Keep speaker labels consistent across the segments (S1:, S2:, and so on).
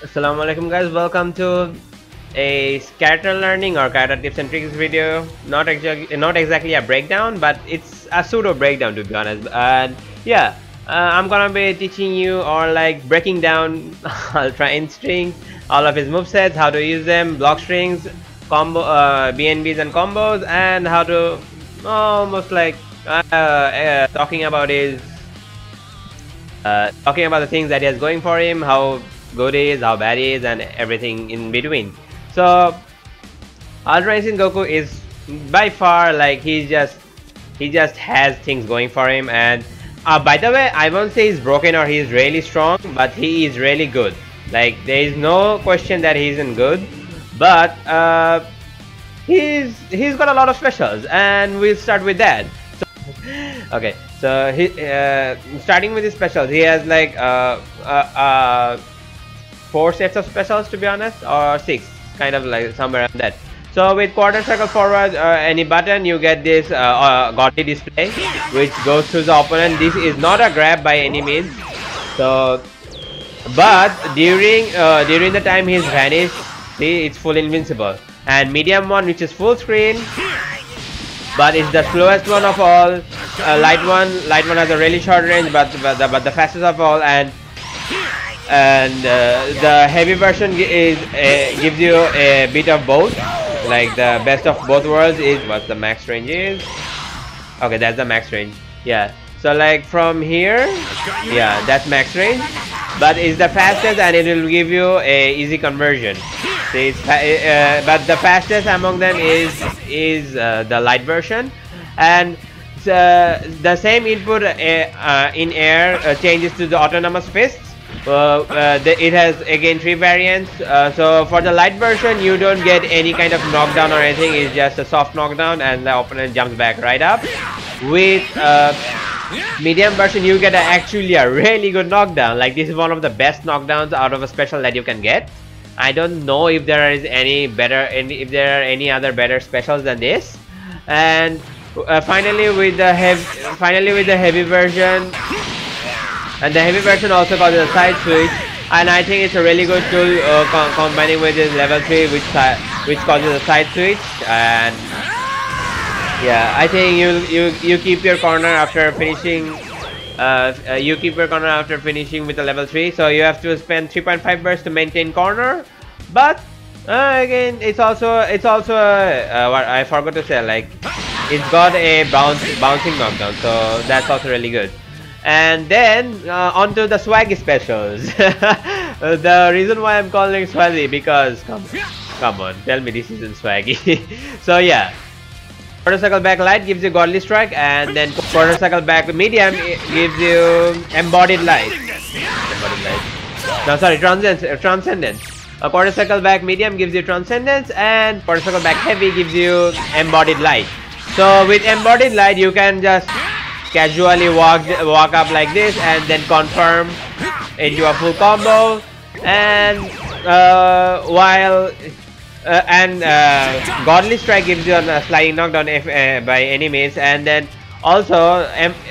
S1: Assalamu alaikum guys, welcome to a character learning or character tips and tricks video. Not exactly a breakdown, but it's a pseudo breakdown to be honest. And yeah, I'm gonna be teaching you or like breaking down Ultra Instinct, all of his movesets, how to use them, block strings, combo Bnbs and combos, and how to almost like talking about the things that he has going for him, how good he is, how bad he is, and everything in between. So Ultra Instinct Goku is by far like he just has things going for him. And by the way, I won't say he's broken or he's really strong, but he is really good. Like there is no question that he isn't good, but he's got a lot of specials, and we'll start with that. So, okay, so he starting with his specials, he has like 4 sets of specials to be honest, or 6, kind of like somewhere around that. So with quarter circle forward any button, you get this godly display which goes to the opponent. This is not a grab by any means, so but during the time he's vanished, see, it's full invincible. And medium one, which is full screen, but it's the slowest one of all. Light one has a really short range, but the fastest of all. And the heavy version gives you a bit of both, like the best of both worlds. Is what the max range is. Okay, that's the max range. Yeah, so like from here, yeah, that's max range, but it's the fastest, and it will give you a easy conversion. See, but the fastest among them is the light version. And the same input in air changes to the autonomous fists. It has again 3 variants. So for the light version, you don't get any kind of knockdown or anything. It's just a soft knockdown, and the opponent jumps back right up. With medium version, you get actually a really good knockdown. Like this is one of the best knockdowns out of a special that you can get. I don't know if there is any better, if there are any other better specials than this. And finally with the heavy version. And the heavy version also got a side switch, and I think it's a really good tool combining with this level 3, which causes a side switch. And yeah, I think you keep your corner after finishing. You keep your corner after finishing with the level 3, so you have to spend 3.5 bursts to maintain corner. But again, it's also what I forgot to say, like it's got a bouncing knockdown, so that's also really good. And then onto the swaggy specials. The reason why I'm calling it swaggy, because come on, tell me this isn't swaggy. So yeah, quarter circle back light gives you godly strike, and then quarter circle back medium gives you embodied light. No, sorry, transcendence. A quarter circle back medium gives you transcendence, and quarter circle back heavy gives you embodied light. So with embodied light, you can just casually walk up like this, and then confirm into a full combo. And godly strike gives you a sliding knockdown by enemies. And then also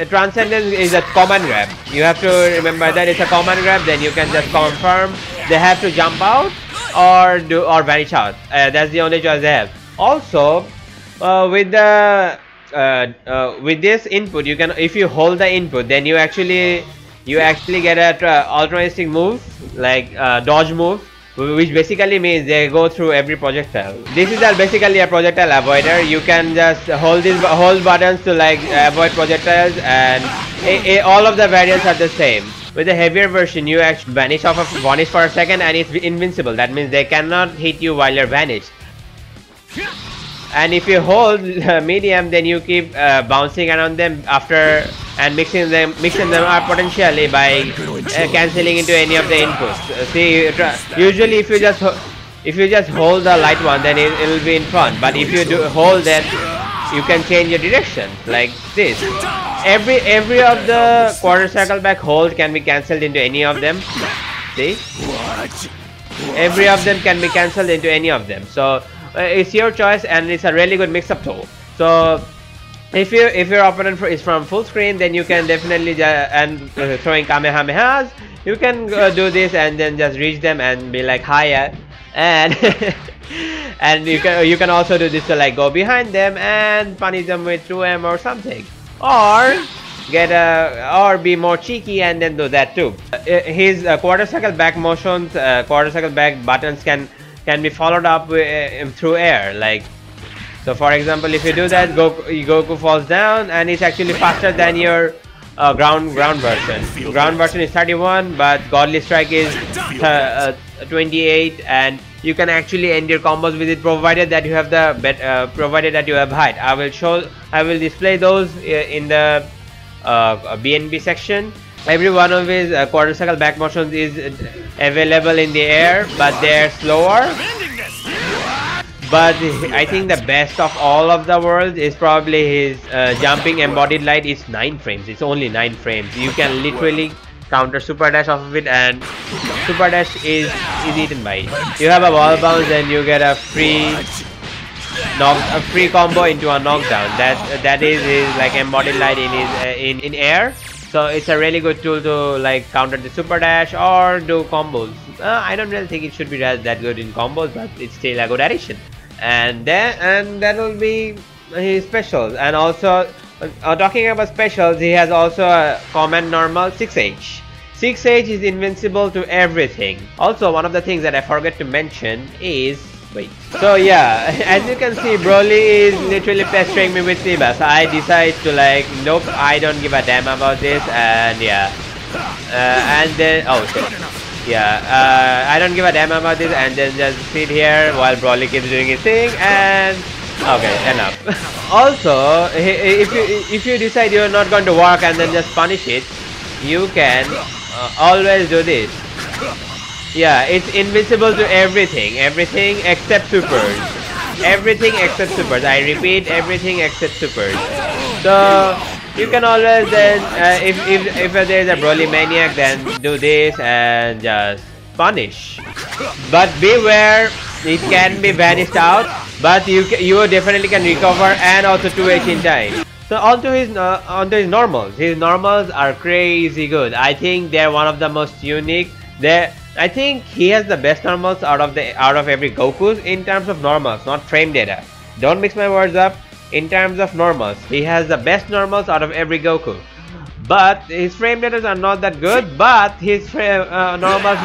S1: transcendence is a command grab. You have to remember that it's a command grab. Then you can just confirm. They have to jump out or vanish out. That's the only choice they have. Also with this input, you can, if you hold the input, then you actually get a Ultra Instinct move, like dodge move, which basically means they go through every projectile. This is basically a projectile avoider. You can just hold buttons to like avoid projectiles, and all of the variants are the same. With the heavier version, you actually vanish for a second, and it's invincible. That means they cannot hit you while you're vanished. And if you hold medium, then you keep bouncing around them after, and mixing them up potentially by cancelling into any of the inputs. See, usually if you just hold the light one, then it will be in front. But if you hold that, you can change your direction like this. Every of the quarter circle back hold can be cancelled into any of them. See, every of them can be cancelled into any of them. So it's your choice, and it's a really good mix-up tool. So If your opponent is from full screen, then you can definitely throwing kamehamehas, you can do this and then just reach them and be like hiya, and and you can also do this to like go behind them and punish them with 2M or something, or or be more cheeky and then do that too. His quarter cycle back motions, quarter cycle back buttons can be followed up through air, like. So for example, if you do that, Goku falls down and it's actually faster than your ground version. Ground version is 31, but Godly Strike is 28, and you can actually end your combos with it, provided that you have provided that you have height. I will display those in the BNB section. Every one of his quarter cycle back motions is available in the air, but they're slower. But I think the best of all of the world is probably his jumping embodied light. Is 9 frames. It's only 9 frames. You can literally counter super dash off of it, and super dash is eaten by it. You have a wall bounce and you get a free combo into a knockdown. That is his like embodied light in his in air. So it's a really good tool to like counter the super dash or do combos. I don't really think it should be that good in combos, but it's still a good addition. And that will be his specials. And also talking about specials, he has also a command normal 6H. 6H is invincible to everything. Also, one of the things that I forgot to mention is so yeah, as you can see, Broly is literally pestering me with Styzmask. I decide to like, nope, I don't give a damn about this, and yeah, and then I don't give a damn about this, and then just sit here while Broly keeps doing his thing, and okay, enough. Also, if you decide you're not going to work and then just punish it, you can always do this. Yeah, it's invincible to everything except supers. Everything except supers. I repeat, everything except supers. So you can always then, if there's a Broly maniac, then do this and just punish. But beware, it can be vanished out, but you definitely can recover and also 2H in time. So onto his normals. His normals are crazy good. I think they're one of the most unique. I think he has the best normals out of every Goku in terms of normals, not frame data. Don't mix my words up. In terms of normals, he has the best normals out of every Goku. But his frame data are not that good. But his normals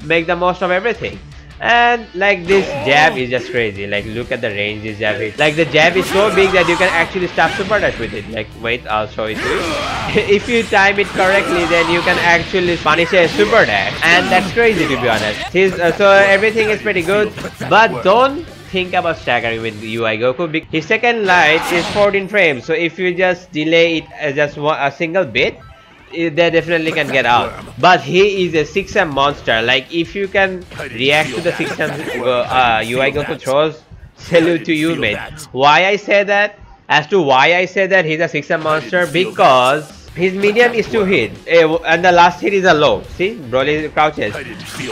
S1: make the most of everything. And like this jab is just crazy. Like look at the range this jab is. Like the jab is so big that you can actually stop super dash with it. Like wait, I'll show it to you. If you time it correctly, then you can actually punish a super dash, and that's crazy to be honest. So everything is pretty good, but don't think about staggering with MUI Goku. His second light is 14 frames, so if you just delay it just a single bit, they definitely can get out. But he is a 6M monster. Like if you can react to the 6M MUI Goku throws, salute to you, mate. Why I say that? As to why I say that he's a 6M monster, because his medium is to hit, and the last hit is a low. See, Broly crouches.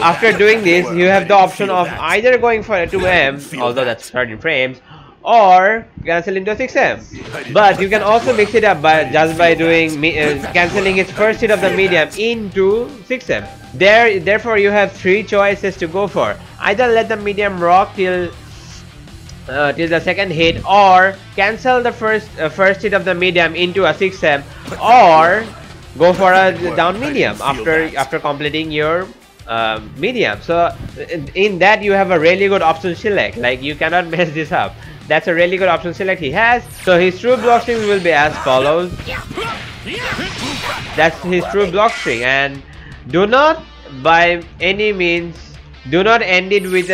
S1: After doing this, you have the option of either going for a 2M, although that's 13 frames, or cancel into a 6M. But you can also mix it up just by doing cancelling his first hit of the medium into 6M. Therefore, you have 3 choices to go for. Either let the medium rock till the second hit, or cancel the first hit of the medium into a 6M, or go for a down medium after completing your medium. So in that you have a really good option select. Like you cannot mess this up. That's a really good option select he has. So his true block string will be as follows. That's his true block string, and do not by any means do not end it with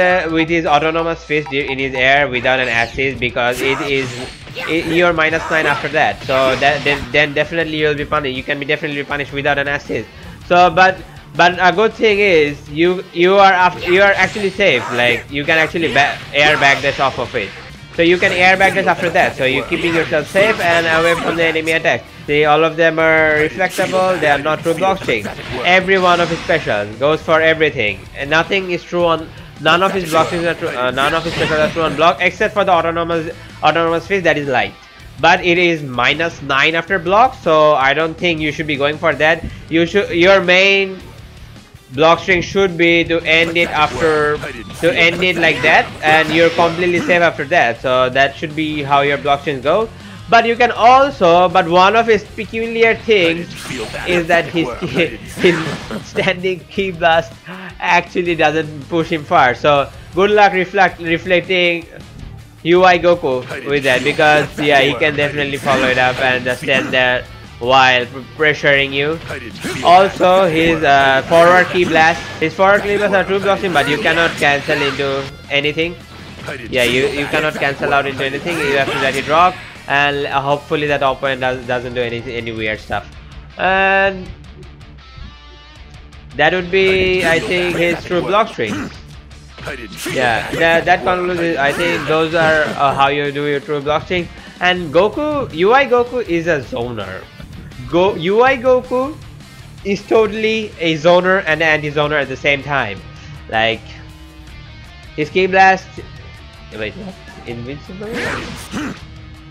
S1: his autonomous fist in his air without an assist, because you're -9 after that. So then definitely you'll be punished. You can be definitely punished without an assist. So but a good thing is you are actually safe. Like you can actually air backdash off of it. So you can air backdash after that. So you're keeping yourself safe and away from the enemy attack. See, all of them are reflectable. They are not true block strings. Every one of his specials goes for everything, and nothing is true on. None of his block strings are true. None of his specials are true on block, except for the autonomous fist that is light. but it is -9 after block, so I don't think you should be going for that. Your main block string should be to end it like that, and you're completely safe after that. So that should be how your block strings go. But you can also, but one of his peculiar things is that his standing key blast actually doesn't push him far. So good luck reflecting MUI Goku with that, because yeah, he can definitely follow it up and just stand there while pressuring you. Also, his forward key blast, are true blocking, but you cannot cancel into anything. Yeah, you cannot cancel out into anything. You have to let it rock, and hopefully that opponent doesn't do any weird stuff. And that would be, I think, his true block strings. Yeah, that concludes. I think those are how you do your true block string. And MUI Goku is a zoner. MUI Goku is totally a zoner and an anti-zoner at the same time. Like his key blast, wait, what? Invincible?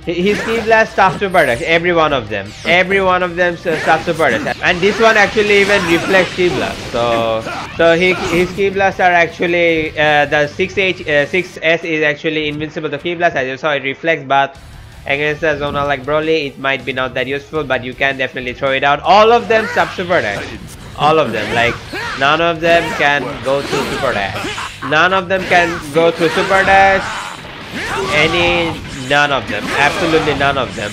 S1: His key blast stuff to burst. Every one of them stuff to burst. And this one actually even reflects key blast. So his key blasts are actually the 6S is actually invincible to key blast. As you saw, it reflects, but against a zoner like Broly, it might be not that useful, but you can definitely throw it out. All of them stuff super dash. All of them, like none of them can go through super dash. None of them can go through super dash. None of them, absolutely none of them.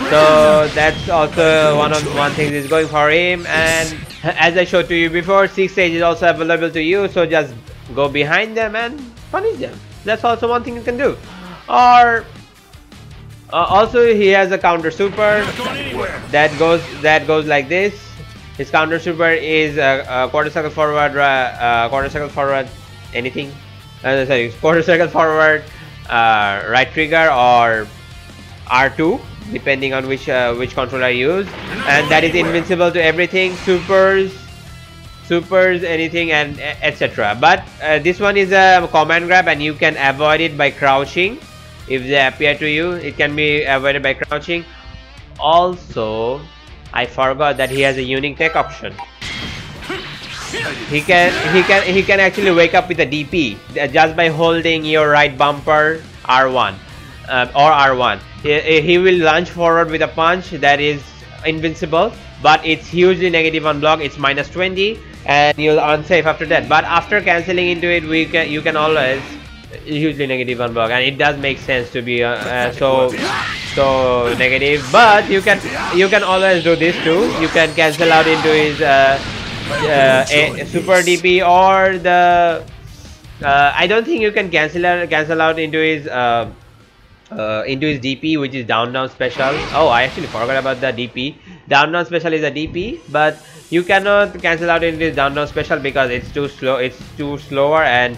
S1: So that's also one thing is going for him. And as I showed to you before, 6 stage is also available to you, so just go behind them and punish them. That's also one thing you can do. Or also he has a counter super that goes like this. His counter super is quarter circle forward, anything. Sorry, quarter circle forward, right trigger, or R2, depending on which controller you use, and that is invincible to everything, supers, anything, and etc. But this one is a command grab, and you can avoid it by crouching. If they appear to you, it can be avoided by crouching. Also, I forgot that he has a unique tech option. He can actually wake up with a DP just by holding your right bumper R1 or R1. He will lunge forward with a punch that is invincible, but it's hugely negative on block. It's -20, and you'll unsafe after that. But after cancelling into it, you can always hugely negative on block, and it does make sense to be so negative. But you can always do this too. You can cancel out into his a super DP, or the I don't think you can cancel out into his DP, which is down special. Oh, I actually forgot about the DP. Down special is a DP, but you cannot cancel out into his down special because it's too slow. It's too slower, and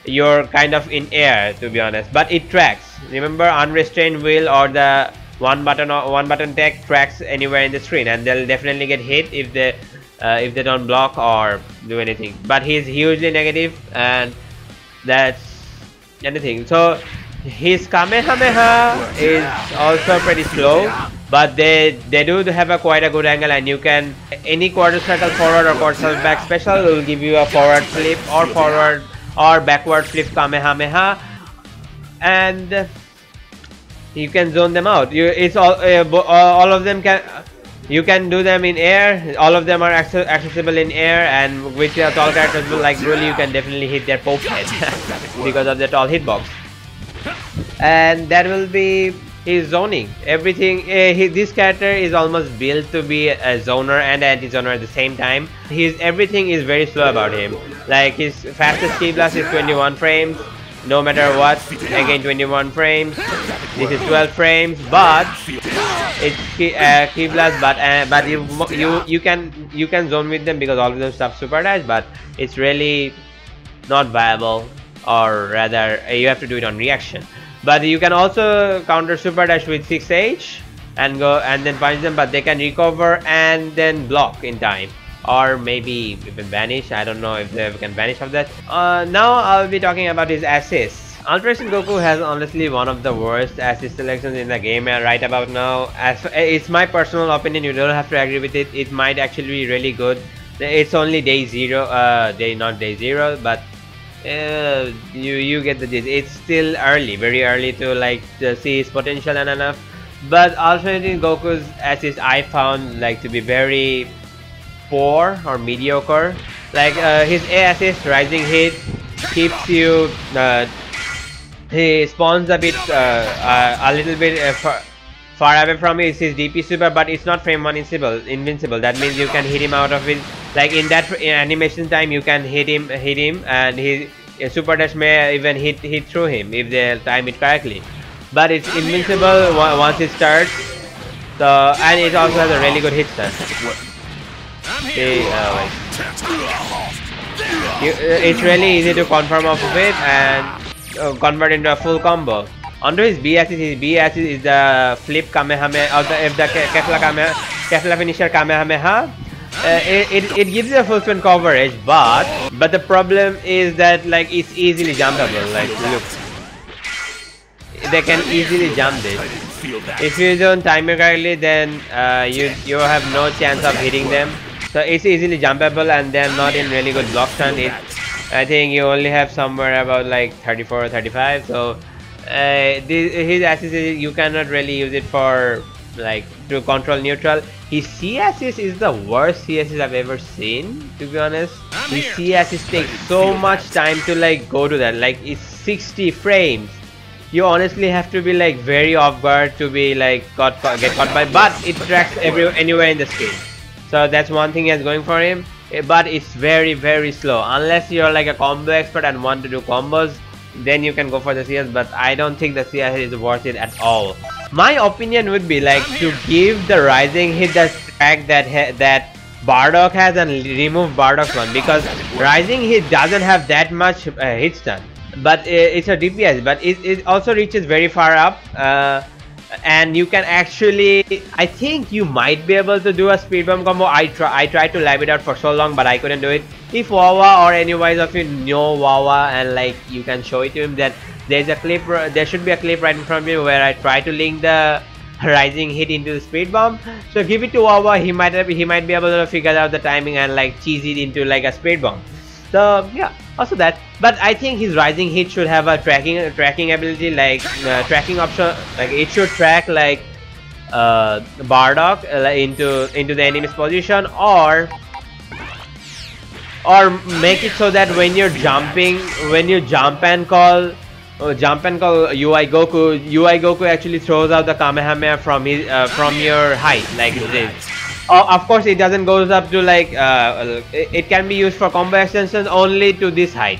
S1: you're kind of in air, to be honest. But it tracks. Remember, unrestrained wheel or the one button tech tracks anywhere in the screen, and they'll definitely get hit if they don't block or do anything. But he's hugely negative, and that's anything. So his Kamehameha is also pretty slow, but they do have quite a good angle, and you can any quarter circle forward or quarter circle back special will give you a forward flip or forward or backward flip Kamehameha, and you can zone them out. All of them can. You can do them in air. All of them are accessible in air, and with your tall characters like Broly, you can definitely hit their poke head because of the tall hitbox. And that will be his zoning. Everything. This character is almost built to be a zoner and anti-zoner at the same time. Everything is very slow about him. Like his fastest key blast is 21 frames. No matter what, again 21 frames. This is 12 frames, but it's key blast. But you can zone with them because all of them stuff super dash, but it's really not viable, or rather you have to do it on reaction. But you can also counter super dash with 6H and go and then punch them, but they can recover and then block in time, or maybe even vanish. I don't know if they can vanish of that. Now I'll be talking about his assists. Alteration Goku has honestly one of the worst assist selections in the game right about now. It's my personal opinion, you don't have to agree with it. It might actually be really good. It's only day 0, not day 0, but you get the gist. It's still early, very early to like to see his potential and enough. But Alternating Goku's assist I found like to be very poor or mediocre. Like his A assist, rising hit, keeps you. He spawns a bit, a little bit far away from his DP super, but it's not frame 1 invincible. That means you can hit him out of it. Like in that animation time, you can hit him, and his super dash may even hit through him if they time it correctly. But it's invincible once it starts. So and it also has a really good hit stun. It's really easy to confirm off of it and convert into a full combo. Onto his B assist is the flip Kamehameha, or the Kefla finisher Kamehameha. It gives you a full spin coverage, but the problem is that like it's easily jumpable. Like look, they can easily jump this. If you don't time it correctly, then you have no chance of hitting them. So it's easily jumpable, and they're not in really good block stun. I think you only have somewhere about like 34 or 35. So his assist you cannot really use it for like to control neutral. His C assist is the worst C assist I've ever seen, to be honest. His C assist takes so much time to like go to that. Like it's 60 frames. You honestly have to be like very off guard to be like get caught by, but it tracks anywhere in the screen. So that's one thing he's going for him. But it's very slow. Unless you're like a combo expert and want to do combos, then you can go for the CS, but I don't think the CS is worth it at all. My opinion would be like to give the rising hit the track that Bardock has and remove Bardock's one, because rising hit doesn't have that much hit stun, but it's a DPS, but it also reaches very far up. And you can actually, I think you might be able to do a speed bump combo. I tried to live it out for so long, but I couldn't do it. If Wawa or anyone of you know Wawa and like you can show it to him, that there's a clip, there should be a clip right in front of you where I try to link the rising hit into the speed bump. So give it to Wawa, he might be able to figure out the timing and like cheese it into like a speed bump. So yeah, also that. But I think his rising hit should have a tracking ability, like tracking option. Like it should track like Bardock into the enemy's position, or make it so that when you're jumping, when you jump and call UI Goku actually throws out the Kamehameha from your height, like this. Of course, it doesn't goes up to like it can be used for combo extensions only to this height.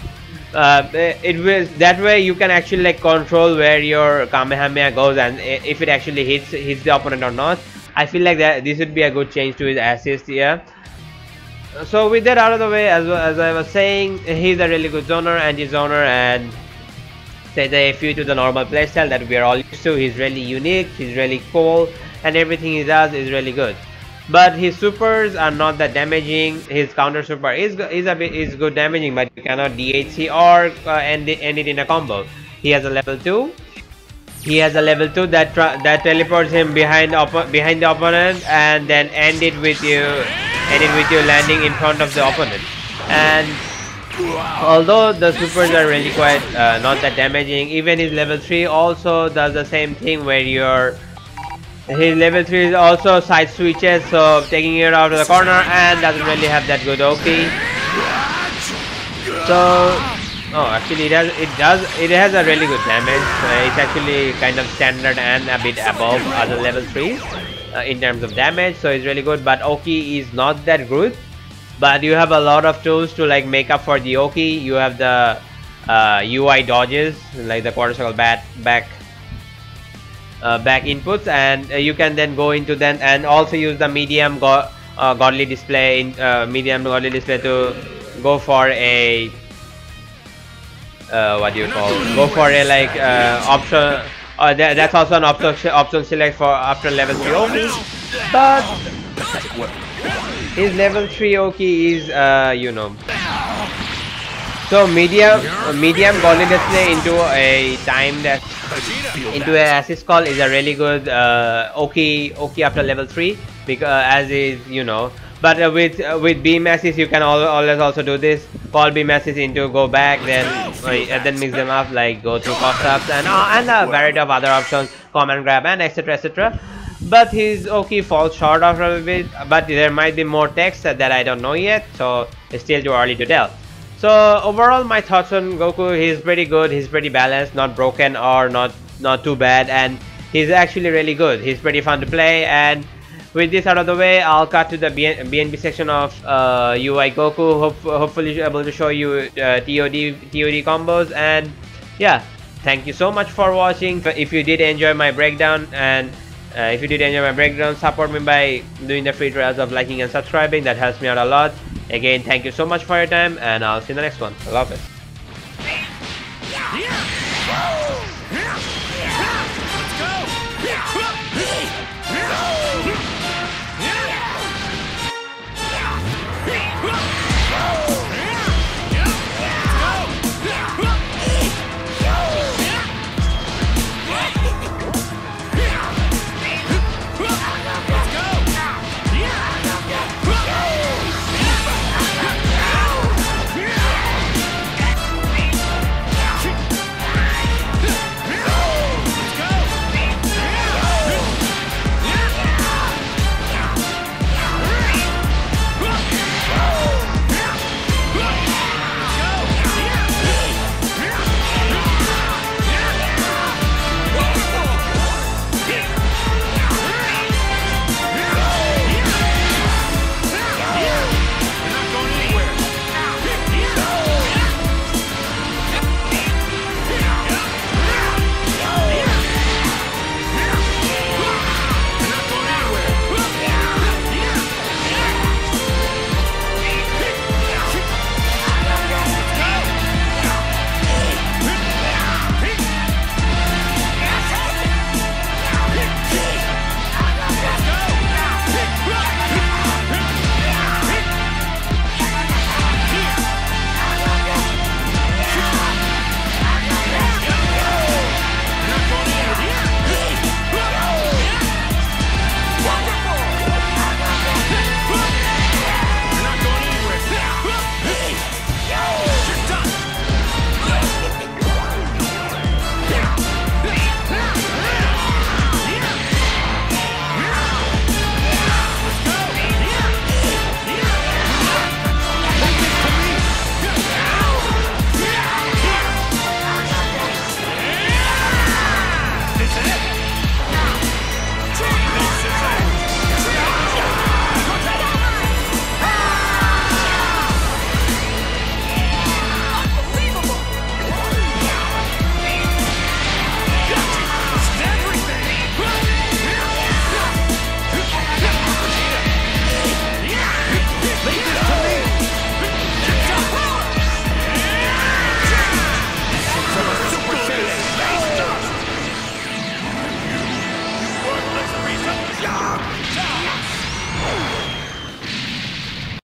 S1: It will, that way you can actually like control where your Kamehameha goes and if it actually hits the opponent or not. I feel like that this would be a good change to his assist here. So with that out of the way, as I was saying, he's a really good zoner, anti-zoner, and say the FU to the normal playstyle that we are all used to. He's really unique, he's really cool, and everything he does is really good. But his supers are not that damaging. His counter super is good damaging, but you cannot DHC or end it in a combo. He has a level 2. He has a level 2 that teleports him behind the opponent and then end it with you landing in front of the opponent. And although the supers are really quite not that damaging, even his level 3 also does the same thing where his level 3 is also side switches, so taking it out of the corner and doesn't really have that good OP. So, actually it has a really good damage. It's actually kind of standard and a bit above other level 3s in terms of damage, so it's really good. But Oki is not that good. But you have a lot of tools to like make up for the Oki. You have the UI dodges, like the quarter circle back inputs, and you can then go into them and also use the medium godly display to go for a go for a like option. That's also an option select for after level 3 Oki. But his level 3 Oki is So medium golden display into a time that into a assist call is a really good okay after level 3 because as is but with beam assist you can always also do this, call beam assist into go back, then mix them up like go through cost ups and a variety of other options, command grab and etc. But his okay falls short of a bit, but there might be more text that I don't know yet, so it's still too early to tell. So overall my thoughts on Goku, he's pretty good, he's pretty balanced, not broken or not too bad, and he's actually really good. He's pretty fun to play. And with this out of the way, I'll cut to the BNB section of UI Goku. Hopefully able to show you TOD combos. And yeah, thank you so much for watching. If you did enjoy my breakdown, and support me by doing the free trials of liking and subscribing. That helps me out a lot. Again, thank you so much for your time, and I'll see you in the next one. I love it.
S2: Let's go!